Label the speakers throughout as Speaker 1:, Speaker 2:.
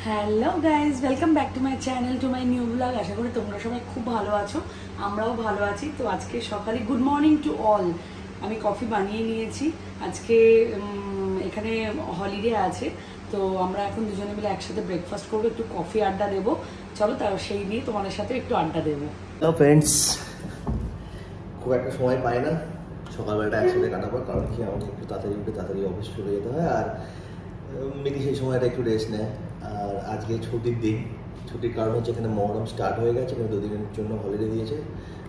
Speaker 1: Hello guys, welcome back to my channel, to my new blog. আশা করি তোমরা সবাই খুব ভালো আছো, আমরাও ভালো আছি। তো আজকে সকালে গুড মর্নিং টু অল। আমি কফি বানিয়ে নিয়েছি। আজকে এখানে হলিডে আছে, তো আমরা এখন দুজনে মিলে একসাথে ব্রেকফাস্ট করবো, একটু কফি আড্ডা দেবো। চলো তার সেই নিয়ে তোমাদের সাথে একটু আড্ডা দেবো।
Speaker 2: হ্যালো ফ্রেন্ডস, খুব একটা সময় পাই না সকালবেলাটা একসাথে কাটাবার, কারণ কি আমাকে একটু তাড়াতাড়ি উঠে তাড়াতাড়ি অফিস চলে যেতে হয়, আর মিনি সেই সময়টা একটু রেস্ট নেয়। আর আজকে ছুটির দিন, ছুটির কারণ হচ্ছে এখানে মহরম স্টার্ট হয়ে গেছে, এখানে দুদিনের জন্য হলিডে দিয়েছে।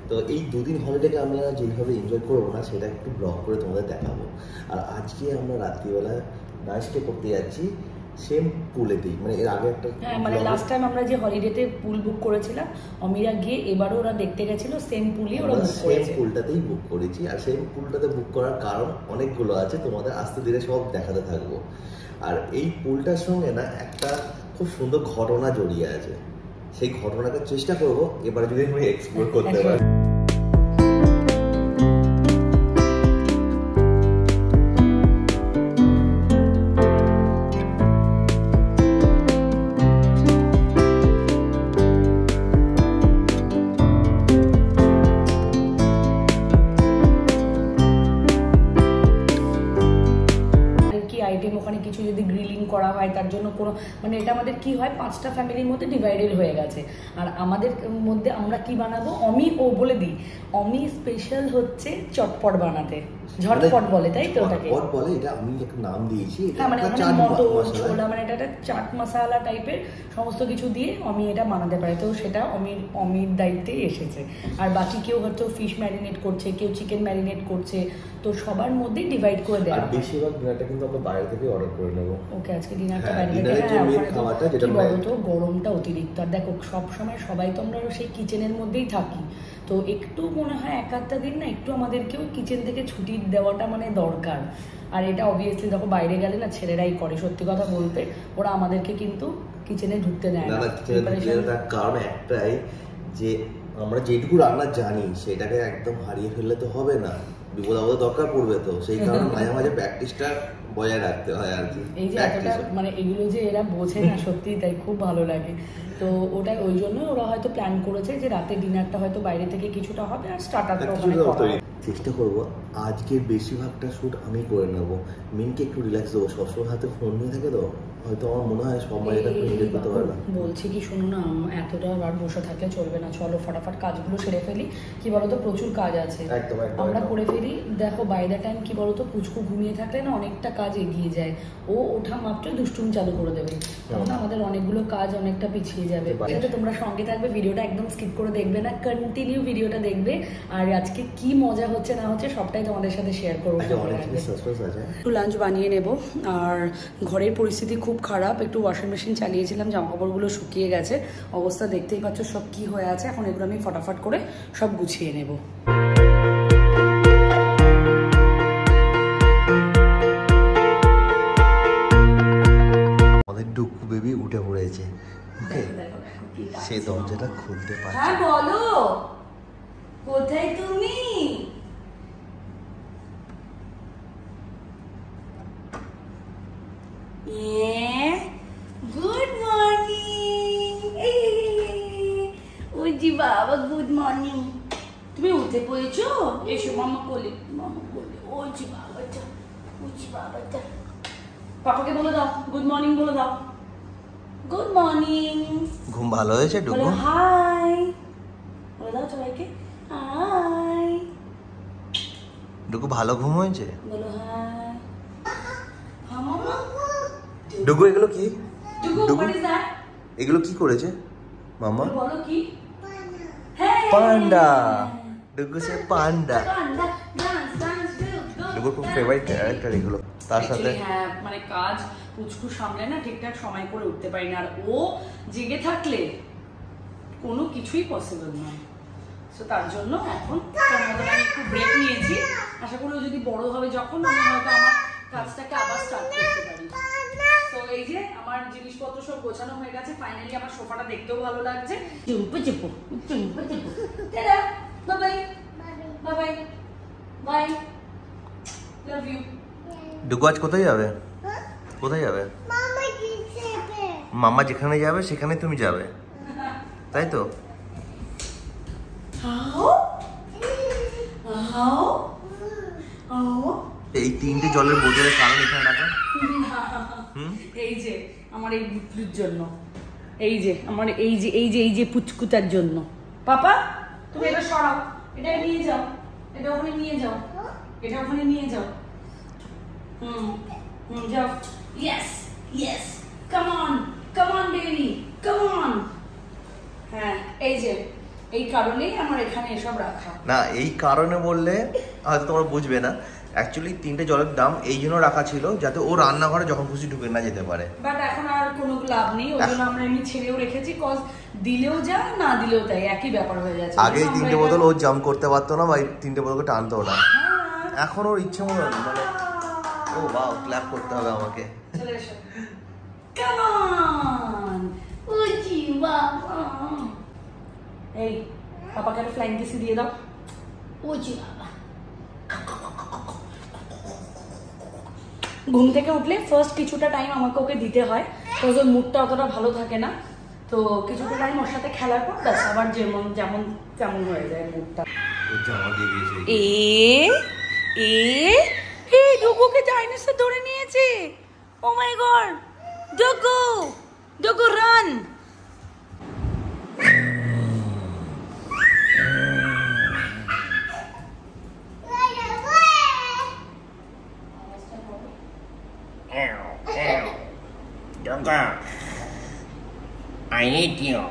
Speaker 2: তো এই দুদিন হলিডেকে আমরা যেভাবে এনজয় করবো না, সেটা একটু ব্লগ করে তোমাদের দেখাবো। আর আজকে আমরা রাত্রিবেলা নাইট স্টে করতে যাচ্ছি সেম পুলেতেই, মানে এর আগে একটা
Speaker 1: মানে লাস্ট টাইম আমরা যে হলিডেতে পুল বুক করেছিলাম অমিরা গিয়ে, এবারও ওরা দেখতে গেছিল সেম পুলই ওরা বুক করেছে।
Speaker 2: সেম পুলটাতেই বুক করেছি, আর সেম পুলটাতে বুক করার কারণ অনেকগুলো আছে, তোমাদের আস্তে ধীরে সব দেখাতে থাকবো। আর এই পুলটার সঙ্গে না একটা খুব সুন্দর ঘটনা জড়িয়ে আছে, সেই ঘটনাটার চেষ্টা করবো এবারে যদি আমি এক্সপ্লোর করতে পারি।
Speaker 1: ওখানে কিছু যদি গ্রিলিং করা হয় তার জন্য কোনো, মানে এটা আমাদের কি হয়, 5টা ফ্যামিলির মধ্যে ডিভাইডেড হয়ে গেছে। আর আমাদের মধ্যে আমরা কি বানাবো, অমি ও বলে দিই, অমি স্পেশাল হচ্ছে চটপট বানাতে, ঝটপট বলে, তাই তো? ওটাকে চটপট বলে, এটা আমি একটা নাম দিয়েছি। হ্যাঁ, মানে মটর ছোলা, মানে এটা একটা চাট মশলা টাইপের সমস্ত কিছু দিয়ে অমি এটা বানাতে পারে। তো সেটা অমির দায়িত্বেই এসেছে। আর বাকি কেউ হয়তো ফিশ ম্যারিনেট করছে, কেউ চিকেন ম্যারিনেট করছে, তো সবার মধ্যে ডিভাইড করে দেয়।
Speaker 2: আর বেশিরভাগ ডিনারটা কিন্তু আমরা বাইরে থেকে অর্ডার করে নেব।
Speaker 1: ওকে, আজকে ডিনারটা বাইরে থেকে। কি বলতো, গরমটা অতিরিক্ত। আর দেখো সব সময় সবাই তো আমরা সেই কিচেনের মধ্যেই থাকি, তো একটু মনে হয় এক আধটা দিন না একটু আমাদেরকেও কিচেন থেকে ছুটি দেওয়াটা মানে দরকার। আর এটা অবভিয়াসলি দেখো বাইরে গেলে না ছেলেরাই করে, সত্যি কথা বলতে ওরা আমাদেরকে কিন্তু কিচেনে ঢুকতে দেয় না।
Speaker 2: তার কারণ একটাই, যে আমরা যেটুকু রান্না জানি সেটাকে একদম হারিয়ে ফেললে তো হবে না, বিপদ আপদে দরকার পড়বে। তো সেই কারণে মাঝে মাঝে প্র্যাকটিসটা বজায় রাখতে হয় আর কি।
Speaker 1: এই যে এতটা মানে এগুলো যে এরা বোঝে না, সত্যি তাই খুব ভালো লাগে। তো ওটা ওই জন্য ওরা হয়তো প্ল্যান করেছে যে রাতে ডিনারটা হয়তো বাইরে থেকে কিছুটা হবে, আর স্টার্টারটা ওখানে করা হবে।
Speaker 2: চেষ্টা করবো আজকের বেশিরভাগটা শ্যুট আমি করে নেবো, মিনকে একটু রিল্যাক্স দেবো। সবসময় হাতে ফোন নিয়ে থাকে তো, হয়তো আমার মনে হয় সবাই এটা এনজয় করতে পারে না।
Speaker 1: বলছি কি, শোনো না, এতটা আর বসে থাকলে চলবে না, চলো ফটাফট কাজগুলো সেরে ফেলি। কি বলতো, প্রচুর কাজ আছে, আমরা করে ফেলি। দেখো বাইরে টাইম কি বলতো, পুচকু ঘুমিয়ে থাকলে না অনেকটা কাজ এগিয়ে যায়, ও ওঠা মাত্রই দুষ্টুমি চালু করে দেবে, তখন আমাদের অনেকগুলো কাজ অনেকটা পিছিয়ে যাবে। সেটা তোমরা সঙ্গে থাকবে, ভিডিওটা একদম স্কিপ করে দেখবে না, কন্টিনিউ ভিডিওটা দেখবে। আর আজকে কি মজা হচ্ছে না হচ্ছে সবটাই তোমাদের সাথে শেয়ার করবো। একটু লাঞ্চ বানিয়ে নেব। আর ঘরের পরিস্থিতি খুব খারাপ, একটু ওয়াশিং মেশিন চালিয়েছিলাম, জামা কাপড়গুলো শুকিয়ে গেছে, অবস্থা দেখতেই পাচ্ছ সব কি হয়ে আছে। এখন এগুলো আমি ফটাফট করে সব গুছিয়ে নেব।
Speaker 2: আমাদের ডুকু বেবি উঠে পড়েছে, সে দরজাটা খুলতে পারছে।
Speaker 1: হ্যাঁ বলো, কোথায় তুমি? Good morning. ওই জি বাবা, গুড মর্নিং। তুমি উঠে পড়েছো? এসো মামা কোলে, মামা কোলে। ওই জি বাবাটা, ওই জি বাবাটা। পাপাকে বলে দাও গুড মর্নিং, বলে দাও গুড মর্নিং।
Speaker 2: ঘুম ভালো হয়েছে ডুকু?
Speaker 1: হাই বলে দাও সবাইকে, হাই।
Speaker 2: ডুকু ভালো ঘুম হয়েছে?
Speaker 1: বলো হাই। হ্যাঁ মামা।
Speaker 2: ডুকু এগুলো কি?
Speaker 1: ডুকু
Speaker 2: এগুলো কি করেছে মামা?
Speaker 1: বলো কি?
Speaker 2: পান্ডা। ডুকু সে পান্ডা। ডুকুর খুব ফেভারিট ক্যারেক্টার এগুলো। তার সাথে
Speaker 1: হ্যাঁ, মানে কাজ পুচকু সামলে না ঠিকঠাক সময় করে উঠতে পারি না, আর ও জেগে থাকলে কোনো কিছুই পসিবল নয়। তো তার জন্য এখন আমি একটু ব্রেক নিয়েছি। আশা করি ও যদি বড় হবে যখন, আমি হয়তো আমার কাজটাকে আবার স্টার্ট করতে পারি। তো এই যে আমার জিনিসপত্র সব গোছানো হয়ে গেছে, ফাইনালি আমার সোফাটা দেখতেও ভালো লাগছে। চুম্পু চুপু চুম্পু চুপু, tata, bye bye bye bye bye, love you.
Speaker 2: Duku আজ কোথায় যাবে? কোথায় যাবে? মাম্মা যেখানে যাবে সেখানে তুমি যাবে, তাই তো? এই 3টে জলের বোতলের কারণ এখানে রাখা
Speaker 1: এই যে আমার এই বুটলুর জন্য, এই যে আমার এই যে পুচকুটার জন্য। পাপা তুমি এটা সরাও, এটা নিয়ে যাও, এটা ওখানে নিয়ে যাও, এটা ওখানে নিয়ে যাও। যাও। Yes yes, come on baby, come on. হ্যাঁ এই যে এই কারণেই আমার এখানে এসব রাখা।
Speaker 2: না এই কারণে বললে হয়তো তোমরা বুঝবে না, অ্যাকচুয়ালি 3টে জলের দাম এই জন্য রাখা ছিল যাতে ও রান্নাঘরে যখন খুশি ঢুকে না যেতে পারে।
Speaker 1: বাট এখন আর কোনো লাভ নেই, ওই জন্য আমরা এমনি ছেড়েও রেখেছি, কজ দিলেও যা না দিলেও তাই একই ব্যাপার হয়ে যাচ্ছে।
Speaker 2: আগে 3টে বোতল ও জাম্প করতে পারতো না বা 3টে বোতলকে টানতো না, এখন ওর ইচ্ছে মতো মানে ও বাও ক্ল্যাপ করতে হবে আমাকে।
Speaker 1: চলে এসো, কাম অন উজি বাবা। এই পাপাকে একটা ফ্লাইং কিস দিয়ে দাও। উজি বাবা। ঘুম থেকে উঠলে ফার্স্ট কিছুটা টাইম আমাকে ওকে দিতে হয়, কজ ওর মুডটা অতটা ভালো থাকে না, তো কিছুটা টাইম ওর সাথে খেলার পর ব্যাস আবার যেমন হয়ে যায় মুডটা। ডুগুকে ডাইনোসর ধরে নিয়েছে। Oh my God, Dugu run.
Speaker 3: I need you.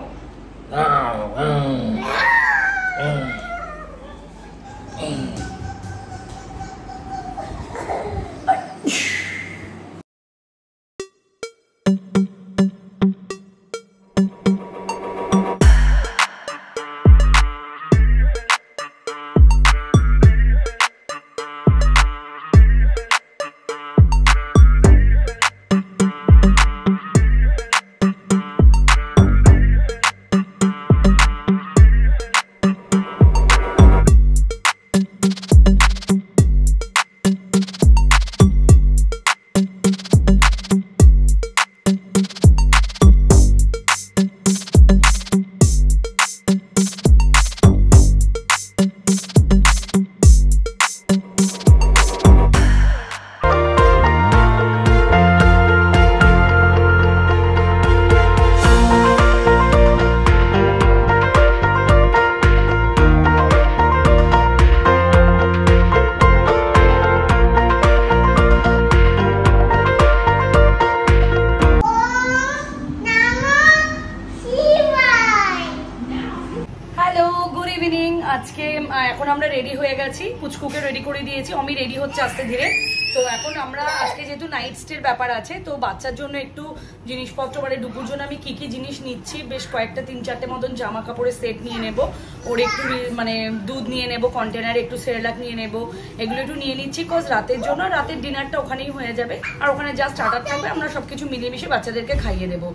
Speaker 1: আজকে এখন আমরা রেডি হয়ে গেছি, পুচকুকে রেডি করে দিয়েছি, আমি রেডি হচ্ছে আস্তে ধীরে। তো এখন আমরা আজকে যেহেতু নাইট স্টের ব্যাপার আছে, তো বাচ্চার জন্য একটু জিনিসপত্র মানে ডুগুর জন্য আমি কি কি জিনিস নিচ্ছি, বেশ কয়েকটা 3-4টে মতন জামা কাপড়ের সেট নিয়ে নেব, ওর একটু মানে দুধ নিয়ে নেব, কন্টেনারে একটু সেরেলাক নিয়ে নেব, এগুলো একটু নিয়ে নিচ্ছি, কজ রাতের জন্য রাতের ডিনারটা ওখানেই হয়ে যাবে, আর ওখানে যা স্টার্টার থাকবে আমরা সবকিছু মিলিয়ে মিশিয়ে বাচ্চাদেরকে খাইয়ে দেবো।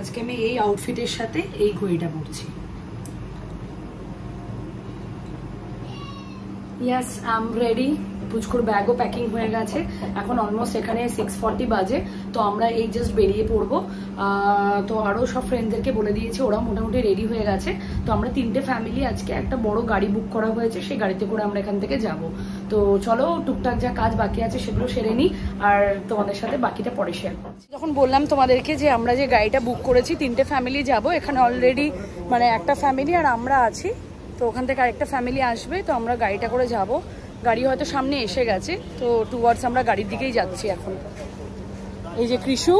Speaker 1: আজকে আমি এই আউটফিটের সাথে এই ঘড়িটা পরছি। Yes, I'm ready. পুচকুর ব্যাগও প্যাকিং হয়ে গেছে। এখন অলমোস্ট এখানে 6:40 বাজে, তো আমরা এই জাস্ট বেরিয়ে পড়বো। তো আরও সব ফ্রেন্ডদেরকে বলে দিয়েছি, ওরা মোটামুটি রেডি হয়ে গেছে। তো আমরা 3টে ফ্যামিলি আজকে একটা বড় গাড়ি বুক করা হয়েছে, সেই গাড়িতে করে আমরা এখান থেকে যাব। তো চলো টুকটাক যা কাজ বাকি আছে সেগুলো সেরে নিই, আর তোমাদের সাথে বাকিটা পরে শেয়ার করছি। যখন বললাম তোমাদেরকে যে আমরা যে গাড়িটা বুক করেছি 3টে ফ্যামিলি যাব, এখানে অলরেডি মানে একটা ফ্যামিলি আর আমরা আছি। তো ওখান থেকে আরেকটা ফ্যামিলি আসবে, তো আমরা গাড়িটা করে যাব। গাড়ি হয়তো সামনে এসে গেছে, তো টুয়ার্ডস আমরা গাড়ির দিকেই যাচ্ছি এখন। এই যে কৃষু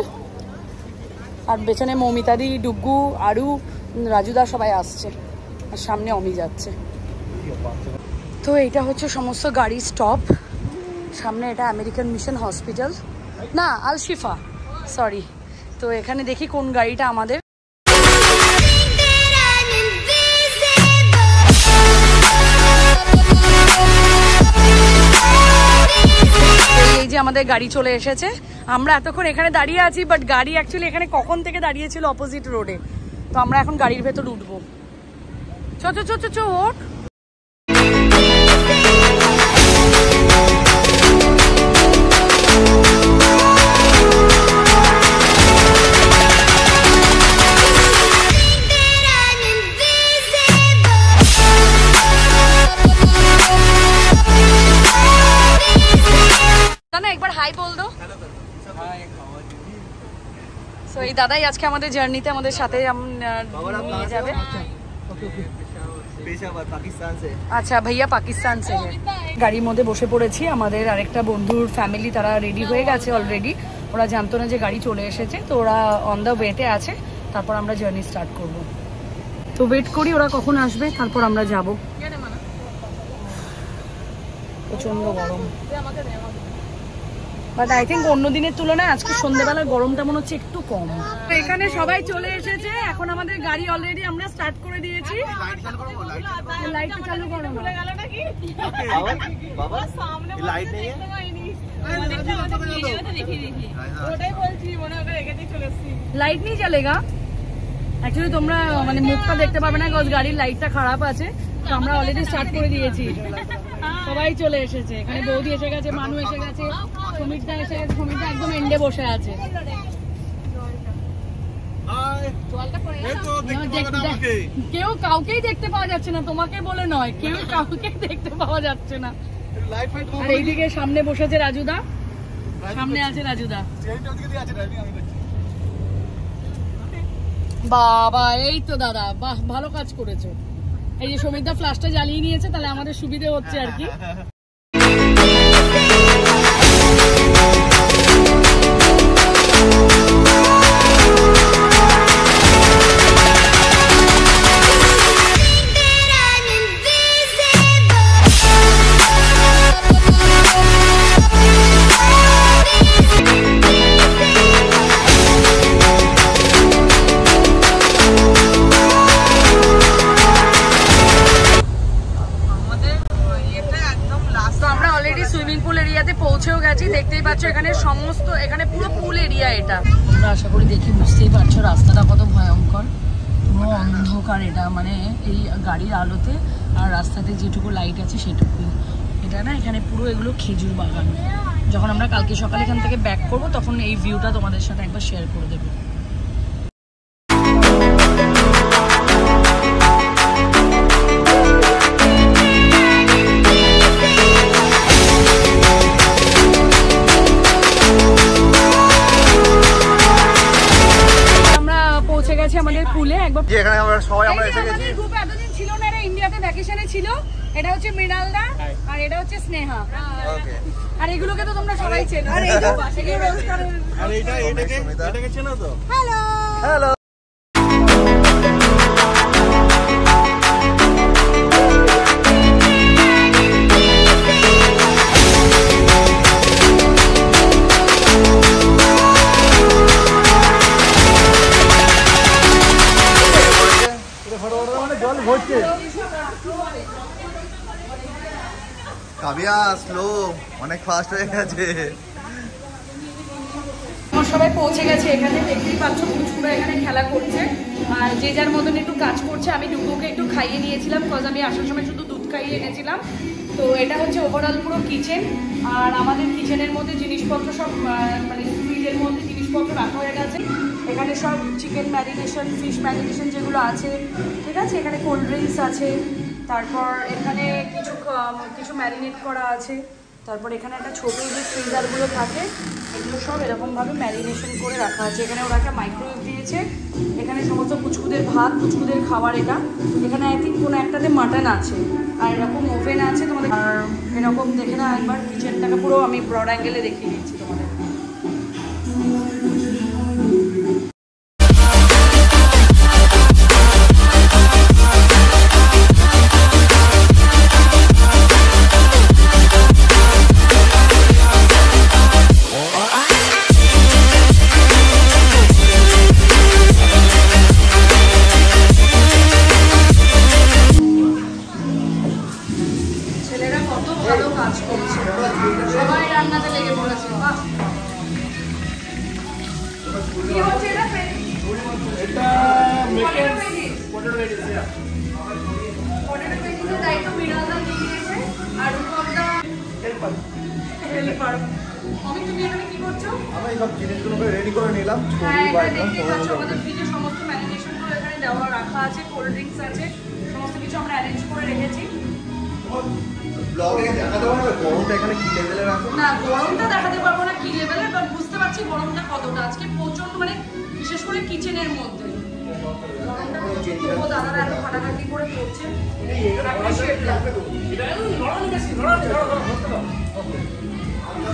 Speaker 1: আর পেছনে মৌমিতাদি, ডুগ্গু, আরু, রাজুদা সবাই আসছে, আর সামনে অমি যাচ্ছে। তো এইটা হচ্ছে সমস্ত গাড়ি স্টপ। সামনে এটা আমেরিকান মিশন হসপিটাল, না আল শিফা, সরি। তো এখানে দেখি কোন গাড়িটা আমাদের। এই যে আমাদের গাড়ি চলে এসেছে। আমরা এতক্ষণ এখানে দাঁড়িয়ে আছি, বাট গাড়ি অ্যাকচুয়ালি এখানে কখন থেকে দাঁড়িয়েছিল অপোজিট রোডে। তো আমরা এখন গাড়ির ভেতর উঠবো। চো চো চো চো চো ওঠ। একবার হাই বল দো। সো এই দাদাই আজকে আমাদের জার্নিতে আমাদের সাথে নিয়ে যাবে। আচ্ছা ভাইয়া পাকিস্তান সে। গাড়ির মধ্যে বসে পড়েছি, আমাদের আরেকটা বন্ধুর ফ্যামিলি তারা রেডি হয়ে গেছে অলরেডি। ওরা জানতো না যে গাড়ি চলে এসেছে, তো ওরা অন দ্য ওয়েতে আছে। তারপর আমরা জার্নি স্টার্ট করব। তো ওয়েট করি ওরা কখন আসবে, তারপর আমরা যাব। প্রচন্ড গরম, বাট আই থিঙ্ক অন্য দিনের তুলনায় আজকে সন্ধ্যেবেলার গরমটা মনে হচ্ছে একটু কম। এখানে সবাই চলে এসেছে, এখন আমাদের গাড়ি অলরেডি আমরা স্টার্ট করে দিয়েছি। লাইট চালু করো, ভুলে গেল নাকি? বাবা সামনে লাইট নেই, ওটাই বলছি, মনে হয় রেখেই চলে এসেছি। লাইট নেই জ্বলেগা অ্যাকচুয়ালি, তোমরা মানে মুখটা দেখতে পাবে না, কারণ গাড়ির লাইটটা খারাপ আছে। তো আমরা অলরেডি স্টার্ট করে দিয়েছি, সবাই চলে এসেছে। এখানে বৌদি এসে গেছে, মানু এসে গেছে, সমিতদা এসে গেছে। সমিতদা একদম এন্ডে বসে আছে। কেউ কাউকেই দেখতে পাওয়া যাচ্ছে না, তোমাকে বলে নয়, কেউ কাউকে দেখতে পাওয়া যাচ্ছে না। আর এইদিকে সামনে বসেছে রাজুদা, সামনে আছে রাজুদা। বাবা এই তো দাদা, বাহ ভালো কাজ করেছো। এই যে সমিতদা ফ্ল্যাশটা জ্বালিয়ে নিয়েছে, তাহলে আমাদের সুবিধে হচ্ছে আর কি। দেখতেই পাচ্ছ এখানে সমস্ত, এখানে পুরো পুল এরিয়া এটা। তোমরা আশা করি দেখি বুঝতেই পারছো রাস্তাটা কত ভয়ঙ্কর, পুরো অন্ধকার এটা, মানে এই গাড়ির আলোতে আর রাস্তাতে যেটুকু লাইট আছে সেটুকুই। এটা না এখানে পুরো এগুলো খেজুর বাগান। যখন আমরা কালকে সকালে এখান থেকে ব্যাক করবো তখন এই ভিউটা তোমাদের সাথে একবার শেয়ার করে দেবো। আমাদের পুলে একবার
Speaker 2: যেখানে আমরা সবাই আমরা এসে গেছি।
Speaker 1: আমাদের গ্রুপে এতদিন ছিল না, এরা ইন্ডিয়াতে ভ্যাকেশনে ছিল। এটা হচ্ছে মৃণালদা আর এটা হচ্ছে স্নেহা। ওকে, আর এগুলোকে তো তোমরা সবাই চেনো। আর এই যে বাসেকে রোজ করে, আর এটাকে চেনো তো? Hello hello.
Speaker 2: কাবিয়া স্লো, অনেক ফাস্ট হয়ে গেছে।
Speaker 1: সবাই পৌঁছে গেছে এখানে, দেখতেই পাচ্ছ পুচকুরা এখানে খেলা করছে আর যে যার মতন একটু কাজ করছে। আমি ডুগুকে একটু খাইয়ে নিয়েছিলাম, বিকজ আমি আসার সময় শুধু দুধ খাইয়ে এনেছিলাম। তো এটা হচ্ছে ওভারঅল পুরো কিচেন। আর আমাদের কিচেনের মধ্যে জিনিসপত্র সব মানে ফ্রিজের মধ্যে জিনিসপত্র রাখা হয়ে গেছে। এখানে সব চিকেন ম্যারিনেশন, ফিশ ম্যারিনেশন যেগুলো আছে, ঠিক আছে। এখানে কোল্ড ড্রিঙ্কস আছে, তারপর এখানে কিছু ম্যারিনেট করা আছে, তারপর এখানে একটা ছোটো যে ফ্রিজারগুলো থাকে এগুলো সব এরকমভাবে ম্যারিনেশন করে রাখা আছে। এখানে ওরা একটা মাইক্রোওয়েভ দিয়েছে। এখানে সমস্ত পুচকুদের ভাত, পুচকুদের খাবার। এখানে আই থিঙ্ক কোনো একটাতে মাটন আছে, আর এরকম ওভেন আছে তোমাদের। আর এরকম দেখে না একবার কিচেনটাকে পুরো আমি ব্রড অ্যাঙ্গেলে দেখিয়ে দিচ্ছি তোমাদের। আমাদের ফ্রিজে সমস্ত ম্যারিনেশনগুলো এখানে দেওয়া রাখা আছে, কোল্ড ড্রিঙ্কস আছে, সমস্ত কিছু আমরা অ্যারেঞ্জ করে রেখেছি। না, গরমটা দেখাতে পারবো না কি লেভেলের, বাট বুঝতে পারছি গরমটা কতটা আজকে প্রচন্ড, মানে বিশেষ করে কিচেনের মধ্যে গরমটা দাদারা এত ফাটাফাটি করে করছে।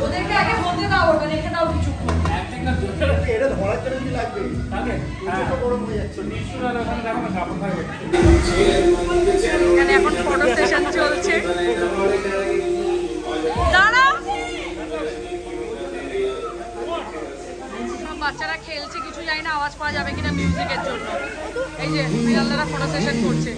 Speaker 1: ওদেরকে আগে বলতে দাও, ওটা রেখে দাও কিছু। এখানে এখন ফটো সেশন চলছে। বাচ্চারা খেলছে, কিছু জানি না আওয়াজ পাওয়া যাবে কিনা মিউজিকের জন্য। এই যে বিড়ালদারা ফটো সেশন করছে।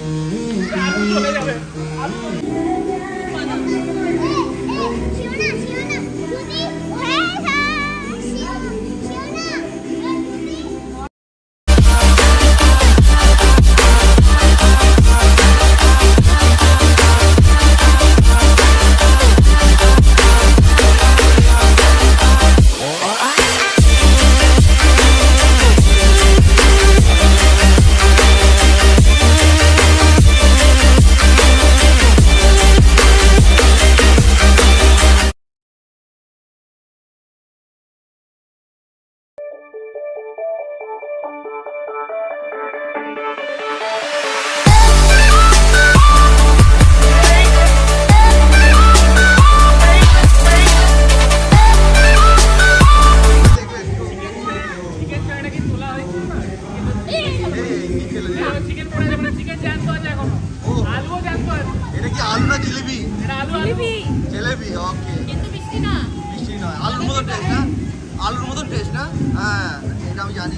Speaker 2: আলুর মতন টেস্ট না? হ্যাঁ, এটা আমি জানি।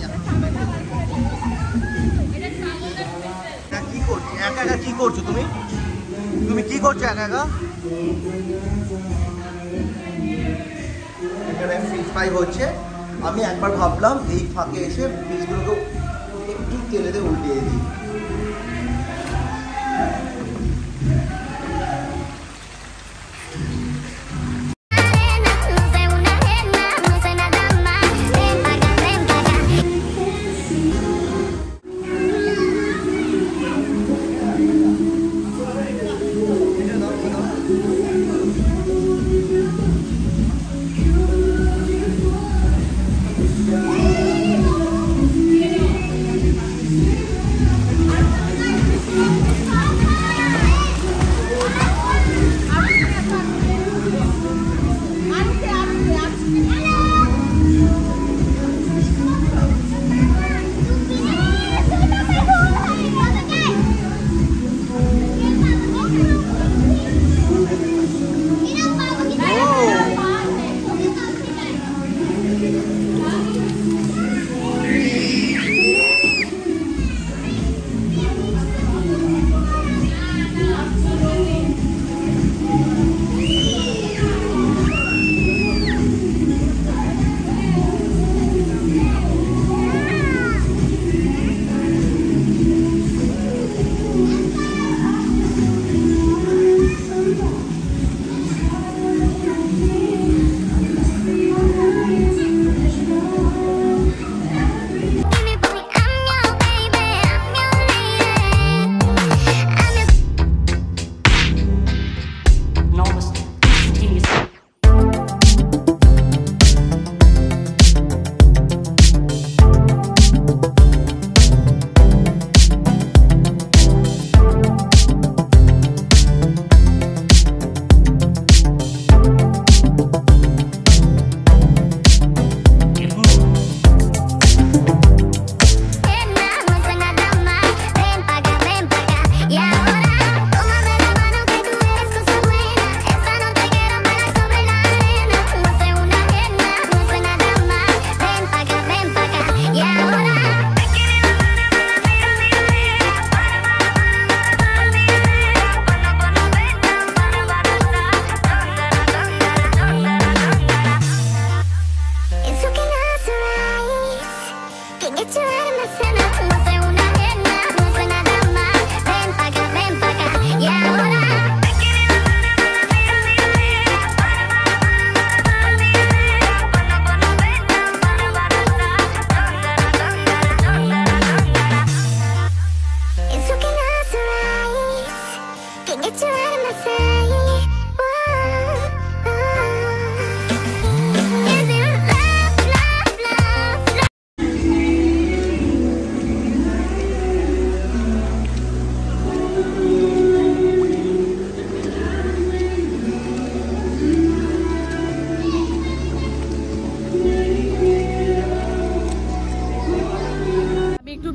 Speaker 2: কি করছো একা একা? কি করছো তুমি? তুমি কি করছো একা একা? এখানে ফিশ ফ্রাই হচ্ছে। আমি একবার ভাবলাম এই ফাঁকে এসে ফিশগুলোকে একটু তেলে দিয়ে উল্টিয়ে দিই।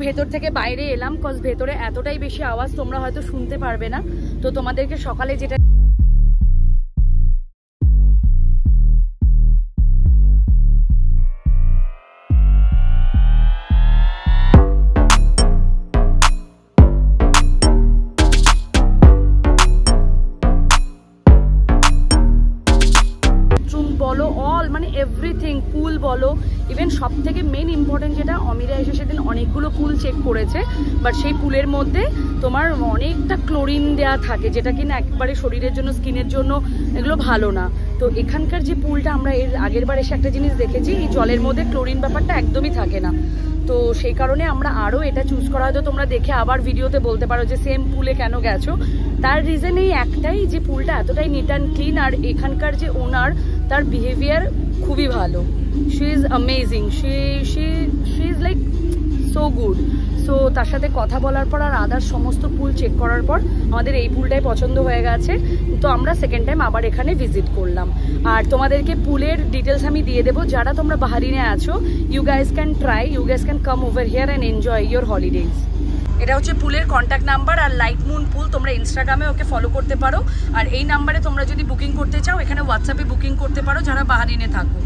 Speaker 1: ভেতর থেকে বাইরে এলাম কজ ভেতরে এতটাই বেশি আওয়াজ তোমরা হয়তো শুনতে পারবে না, তো তোমাদেরকে সকালে যেটা বলো অল মানে এভরিথিং, পুল বলো, ইভেন সব থেকে মেন ইম্পর্টেন্ট যেটা অমিরা এসে সেদিন অনেকগুলো পুল চেক করেছে, বাট সেই পুলের মধ্যে তোমার অনেকটা ক্লোরিন দেওয়া থাকে যেটা কিনা একবারে শরীরের জন্য স্কিনের জন্য এগুলো ভালো না। তো এখানকার যে পুলটা আমরা এর আগের বার এসে একটা জিনিস দেখেছি, এই জলের মধ্যে ক্লোরিন ব্যাপারটা একদমই থাকে না, তো সেই কারণে আমরা আরও এটা চুজ করা, হয়তো তোমরা দেখে আবার ভিডিওতে বলতে পারো যে সেম পুলে কেন গেছো। তার রিজন এই একটাই যে পুলটা এতটাই নিট অ্যান্ড ক্লিন, আর এখানকার যে ওনার তার বিহেভিয়ার খুবই ভালো। She is amazing, she is like so good. So তার সাথে কথা বলার পর আর আদার সমস্ত পুল চেক করার পর আমাদের এই পুলটাই পছন্দ হয়ে গেছে, তো আমরা সেকেন্ড টাইম আবার এখানে ভিজিট করলাম। আর তোমাদেরকে পুলের ডিটেলস আমি দিয়ে দেবো, যারা তোমরা বাহারিনে আছো, you guys can try, you guys can come over here and enjoy your holidays. এটা হচ্ছে পুলের কন্ট্যাক্ট নাম্বার, আর লাইট মুন পুল তোমরা ইনস্টাগ্রামে ওকে ফলো করতে পারো, আর এই নাম্বারে তোমরা যদি বুকিং করতে চাও এখানে হোয়াটসঅ্যাপে বুকিং করতে পারো যারা বাহারিনে থাকো।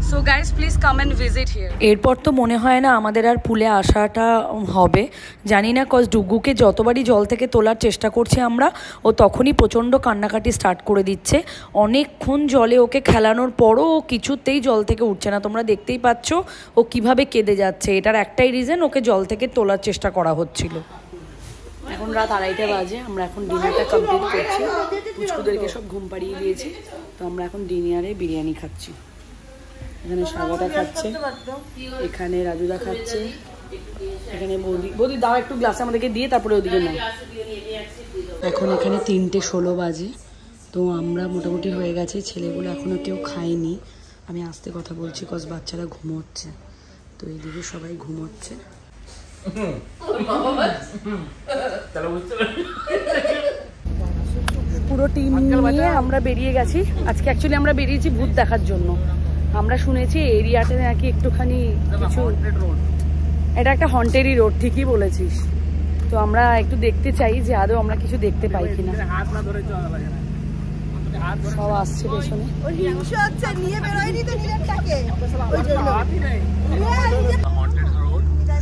Speaker 1: So guys please come and visit here. এরপর তো মনে হয় না আমাদের আর পুলে আসাটা হবে, জানি না, কজ ডুগুকে যতবারই জল থেকে তোলার চেষ্টা করছি আমরা, ও তখনই প্রচণ্ড কান্নাকাটি স্টার্ট করে দিচ্ছে। অনেকক্ষণ জলে ওকে খেলানোর পরও ও কিছুতেই জল থেকে উঠছে না, তোমরা দেখতেই পাচ্ছ ও কিভাবে কেঁদে যাচ্ছে। এটার একটাই রিজন, ওকে জল থেকে তোলার চেষ্টা করা হচ্ছিল। এখন রাত 2:30 বাজে, আমরা এখন ডিনারটা কমপ্লিট করছি, পুচকুদেরকে সব ঘুম পাড়িয়ে দিয়েছি, তো আমরা এখন ডিনারে বিরিয়ানি খাচ্ছি। এখানে স্বাগতা খাচ্ছে, এখানে রাজুদা খাচ্ছে, এখানে বৌদি দাও একটু গ্লাসে আমাদেরকে দিয়ে তারপরে ওদিকে নাও। এখন এখানে 3:16 বাজে, তো আমরা মোটামুটি হয়ে গেছে, ছেলেগুলো এখনও কেউ খায়নি। আমি আস্তে কথা বলছি কজ বাচ্চারা ঘুমোচ্ছে, তো এইদিকে সবাই ঘুমোচ্ছে। পুরো টিম নিয়ে আমরা বেরিয়ে গেছি আজকে। অ্যাকচুয়ালি আমরা বেরিয়েছি ভূত দেখার জন্য। আমরা শুনেছি এরিয়াতে নাকি একটুখানি কিছু, এটা একটা হন্টেরই রোড, ঠিকই বলেছিস। তো আমরা একটু দেখতে চাই যে আদৌ আমরা কিছু দেখতে পাই কিনা। সব আসছে পেছনে,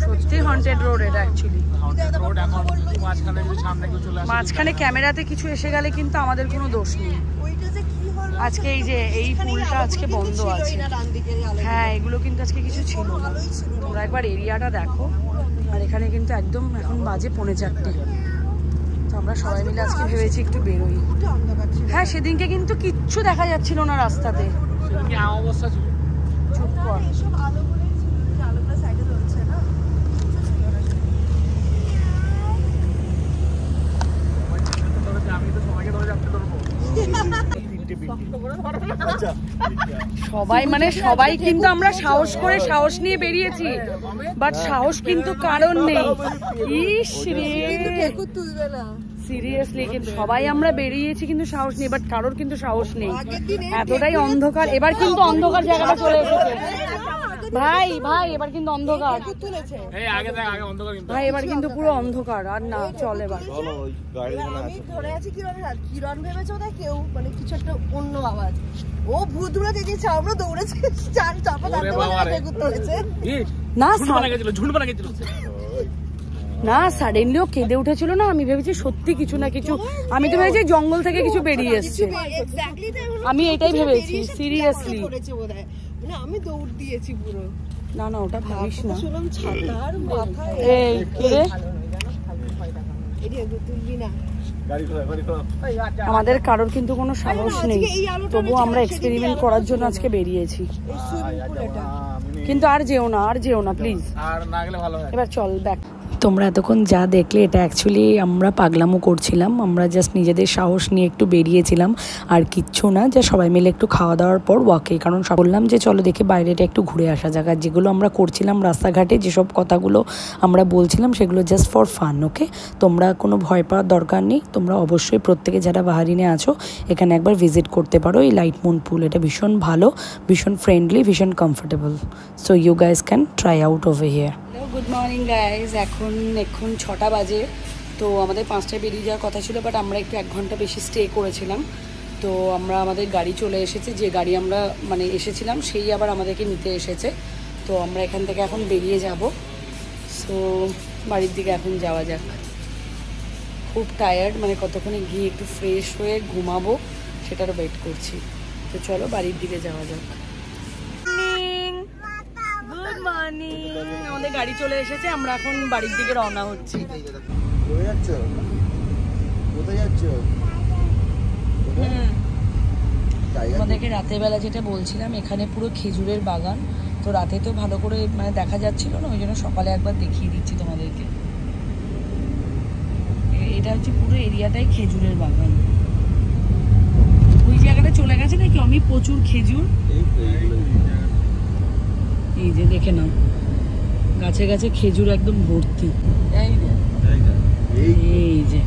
Speaker 1: সত্যি হন্টেড রোড এটা অ্যাকচুয়ালি। মাঝখানে ক্যামেরাতে কিছু এসে গেলে কিন্তু আমাদের কোনো দোষ নেই। আজকে এই যে এই পুলটা আজকে বন্ধ আছে, হ্যাঁ এগুলো কিন্তু আজকে কিছু ছিল না। তোমরা একবার এরিয়াটা দেখো, আর এখানে কিন্তু একদম এখন বাজে 3:45, তো আমরা সবাই মিলে আজকে ভেবেছি একটু বেরোই। হ্যাঁ সেদিনকে কিন্তু কিচ্ছু দেখা যাচ্ছিল না রাস্তাতে, চুপ কর। সবাই মানে সবাই কিন্তু আমরা সাহস করে সাহস নিয়ে বেরিয়েছি, বাট সাহস কিন্তু কারণ নেই। ইস রে সিরিয়াসলি, কিন্তু সবাই আমরা বেরিয়েছি কিন্তু সাহস নেই, বাট কারোর কিন্তু সাহস নেই, এতটাই অন্ধকার। এবার কিন্তু অন্ধকার জায়গাটা চলে এসেছে। ভাই ভাই এবার কিন্তু অন্ধকার ভাই, এবার কিন্তু পুরো অন্ধকার, আর না চল এবার।
Speaker 4: আমি ধরে আছি কিরণ ভেবেছে ওটা কেউ মানে কিছু একটা অন্য আওয়াজ, ও ভূত গুলো দিয়েছে, আমরা দৌড়েছি
Speaker 1: না সাডেনলি ও কেঁদে উঠেছিল না, আমি ভেবেছি সত্যি কিছু না কিছু, আমি তো ভেবেছি জঙ্গল থেকে কিছু বেরিয়ে এসছে, আমি এটাই ভেবেছি সিরিয়াসলি।
Speaker 4: আমি দৌড় দিয়েছি পুরো।
Speaker 1: না না ওটা ভাবিস না।
Speaker 4: শুনলাম ছাতার মাথায়
Speaker 1: এই কি রে,
Speaker 4: তুলবি না।
Speaker 1: আমাদের কারোর কিন্তু কোনো সাহস নেই, তবু আমরা এক্সপেরিমেন্ট করার জন্য আজকে বেরিয়েছি। কিন্তু আর যেও না প্লিজ, এবার চল ব্যাক। তোমরা এতক্ষণ যা দেখলে এটা অ্যাকচুয়ালি আমরা পাগলামো করছিলাম, আমরা জাস্ট নিজেদের সাহস নিয়ে একটু বেরিয়েছিলাম, আর কিচ্ছু না, যা সবাই মিলে একটু খাওয়া দাওয়ার পর ওয়াকে, কারণ বললাম যে চলো দেখে বাইরেটা একটু ঘুরে আসা যাক, আর যেগুলো আমরা করছিলাম রাস্তাঘাটে যেসব কথাগুলো আমরা বলছিলাম সেগুলো জাস্ট ফর ফান। ওকে, তোমরা কোনো ভয় পাওয়ার দরকার নেই, তোমরা অবশ্যই প্রত্যেকে যারা বাহারিনে আছো এখানে একবার ভিজিট করতে পারো, এই লাইট মুন পুল, এটা ভীষণ ভালো, ভীষণ ফ্রেন্ডলি, ভীষণ comfortable, so you guys can try out over here. Good morning guys, এখন 6টা বাজে, তো আমাদের 5টায় বেরিয়ে যাওয়ার কথা ছিল, বাট আমরা একটু 1 ঘন্টা বেশি স্টে করেছিলাম, তো আমরা আমাদের গাড়ি চলে এসেছে, যে গাড়ি আমরা মানে এসেছিলাম সেই আবার আমাদেরকে নিতে এসেছে, তো আমরা এখান থেকে এখন বেরিয়ে যাব, সো বাড়ির দিকে এখন যাওয়া যাক। খুব টায়ার্ড, মানে কতক্ষণে গিয়ে একটু ফ্রেশ হয়ে ঘুমাবো সেটারও ওয়েট করছি, তো চলো বাড়ির দিকে যাওয়া যাক। গুড মর্নিং, আমাদের গাড়ি চলে এসেছে, আমরা এখন বাড়ির দিকে রওনা হচ্ছি। আমাদেরকে রাতের বেলা যেটা বলছিলাম, এখানে পুরো খেজুরের বাগান, তো রাতে তো ভালো করে মানে দেখা যাচ্ছিল না, ওই জন্য সকালে একবার দেখিয়ে দিচ্ছি তোমাদেরকে। এটা হচ্ছে পুরো এরিয়াটাই খেজুরের বাগান, ওই জায়গাটা চলে গেছে নাকি আমি প্রচুর খেজুর, এই যে দেখে নাও গাছে গাছে খেজুর একদম ভর্তি, এই যে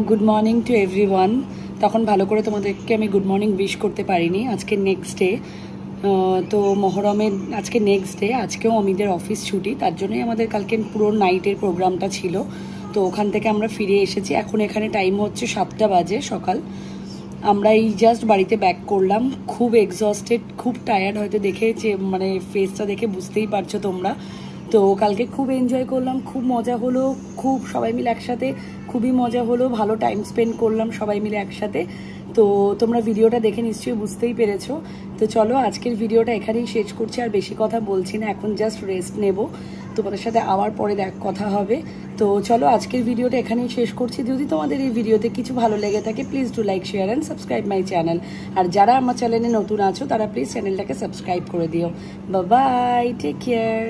Speaker 1: গুড মর্নিং টু এভরিওয়ান। তখন ভালো করে তোমাদেরকে আমি গুড মর্নিং উইশ করতে পারিনি, আজকে নেক্সট ডে, তো মহরমের আজকে নেক্সট ডে, আজকেও অমিদের অফিস ছুটি, তার জন্যই আমাদের কালকে পুরো নাইটের প্রোগ্রামটা ছিল, তো ওখান থেকে আমরা ফিরে এসেছি, এখন এখানে টাইম হচ্ছে 7টা বাজে সকাল, আমরা এই জাস্ট বাড়িতে ব্যাক করলাম, খুব এক্সস্টেড, খুব টায়ার্ড, হয়তো দেখে যে মানে ফেসটা দেখে বুঝতেই পারছো তোমরা, তো কালকে খুব এনজয় করলাম, খুব মজা হলো, খুব সবাই মিলে একসাথে খুবই মজা হলো, ভালো টাইম স্পেন্ড করলাম সবাই মিলে একসাথে, তো তোমরা ভিডিওটা দেখে নিশ্চয়ই বুঝতেই পেরেছো। তো চলো আজকের ভিডিওটা এখানেই শেষ করছি, আর বেশি কথা বলছি না, এখন জাস্ট রেস্ট নেব, তোমাদের সাথে আবার পরে কথা হবে, তো চলো আজকের ভিডিওটা এখানেই শেষ করছি। যদি তোমাদের এই ভিডিওতে কিছু ভালো লেগে থাকে please do like share and subscribe my channel, আর যারা আমার চ্যানেলে নতুন আছো তারা প্লিজ চ্যানেলটাকে সাবস্ক্রাইব করে দিও। Bye bye, take care.